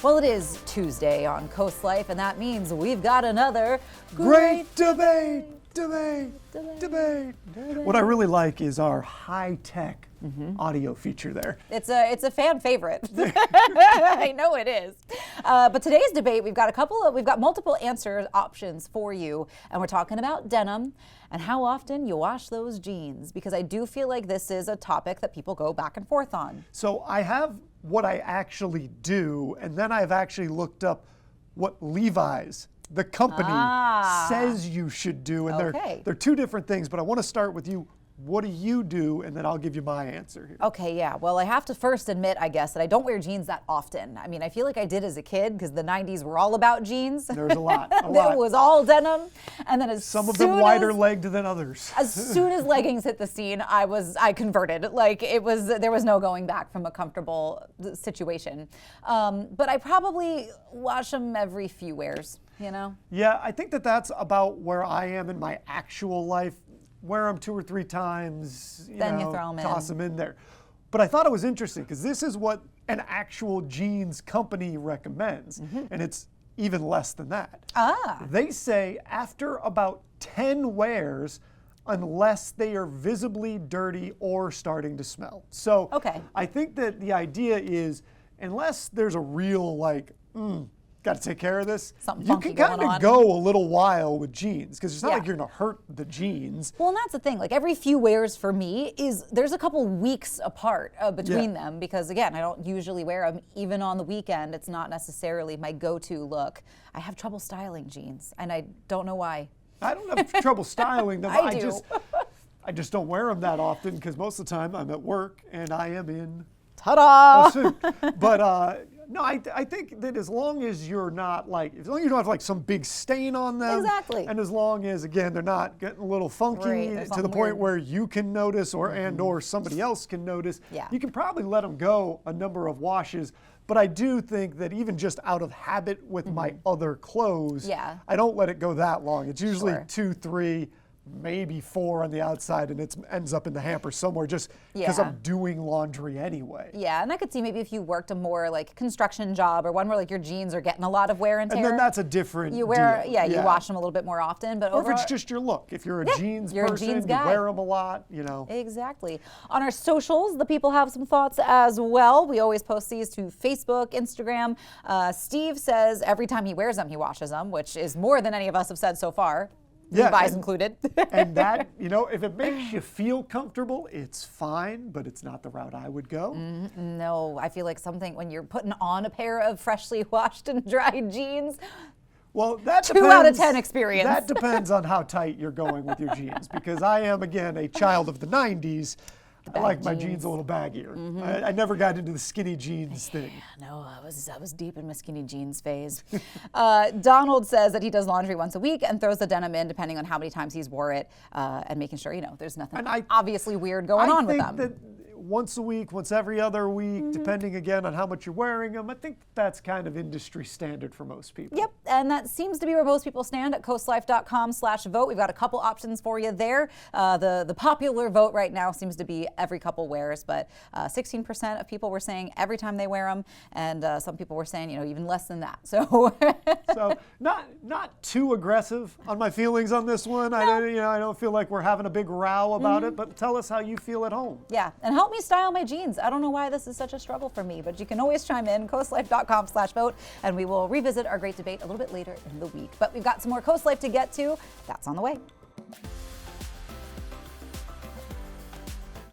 Well, it is Tuesday on CoastLife, and that means we've got another great debate. What I really like is our high-tech audio feature there. It's a fan favorite. I know it is. But today's debate, we've got multiple answer options for you, and we're talking about denim and how often you wash those jeans, because I do feel like this is a topic that people go back and forth on. So I have what I actually do, and then I've actually looked up what Levi's, the company, says you should do, and they're two different things, but I want to start with you. What do you do? And then I'll give you my answer here. Okay, yeah. Well, I have to first admit, I guess, that I don't wear jeans that often. I mean, I feel like I did as a kid because the 90s were all about jeans. There's a lot. It was all denim. And then some of them wider legged than others. As soon as leggings hit the scene, I converted. Like there was no going back from a comfortable situation. But I probably wash them every few wears, you know? Yeah, I think that's about where I am in my actual life. Wear them 2 or 3 times, then you throw them toss them in there. But I thought it was interesting because this is what an actual jeans company recommends, and it's even less than that. They say after about 10 wears, unless they are visibly dirty or starting to smell. So I think that the idea is, unless there's a real got to take care of this, you can kind of go a little while with jeans because it's not like you're going to hurt the jeans. Well, and that's the thing. Like every few wears for me there's a couple weeks apart between them because, again, I don't usually wear them. Even on the weekend, it's not necessarily my go-to look. I have trouble styling jeans, and I don't know why. I don't have trouble styling them. I do. I just don't wear them that often because most of the time I'm at work and I am in a suit. But no, I think that as long as you're not as long as you don't have some big stain on them. Exactly. And as long as, again, they're not getting a little funky to the point where you can notice or somebody else can notice, you can probably let them go a number of washes. But I do think that even just out of habit with my other clothes, I don't let it go that long. It's usually 2, 3, maybe 4 on the outside, and it ends up in the hamper somewhere just because I'm doing laundry anyway. Yeah, and I could see maybe if you worked a more construction job or one where your jeans are getting a lot of wear and tear. And then that's a different deal. You wash them a little bit more often. But or if it's just your look. If you're a jeans person, you wear them a lot, Exactly. On our socials, the people have some thoughts as well. We always post these to Facebook, Instagram. Steve says every time he wears them, he washes them, which is more than any of us have said so far. Levi's included. And that, if it makes you feel comfortable, it's fine, but it's not the route I would go. No, I feel like when you're putting on a pair of freshly washed and dried jeans, well, that 2 out of 10 experience. That depends on how tight you're going with your jeans, because I am, again, a child of the 90s. I like my jeans a little baggier. I never got into the skinny jeans thing. No, I was deep in my skinny jeans phase. Donald says that he does laundry once a week and throws the denim in depending on how many times he's wore it and making sure, there's nothing obviously weird going on with them. I think that once a week, once every other week, depending again on how much you're wearing them, I think that's kind of industry standard for most people. Yep, and that seems to be where most people stand at coastlife.com/vote. We've got a couple options for you there. The popular vote right now seems to be every couple wears, but 16% of people were saying every time they wear them, and some people were saying, even less than that. So, so not too aggressive on my feelings on this one. No. I don't feel like we're having a big row about it, but tell us how you feel at home. Yeah, and help me style my jeans. I don't know why this is such a struggle for me, but you can always chime in, coastlife.com/vote, and we will revisit our great debate a little bit later in the week. But we've got some more Coast Life to get to. That's on the way.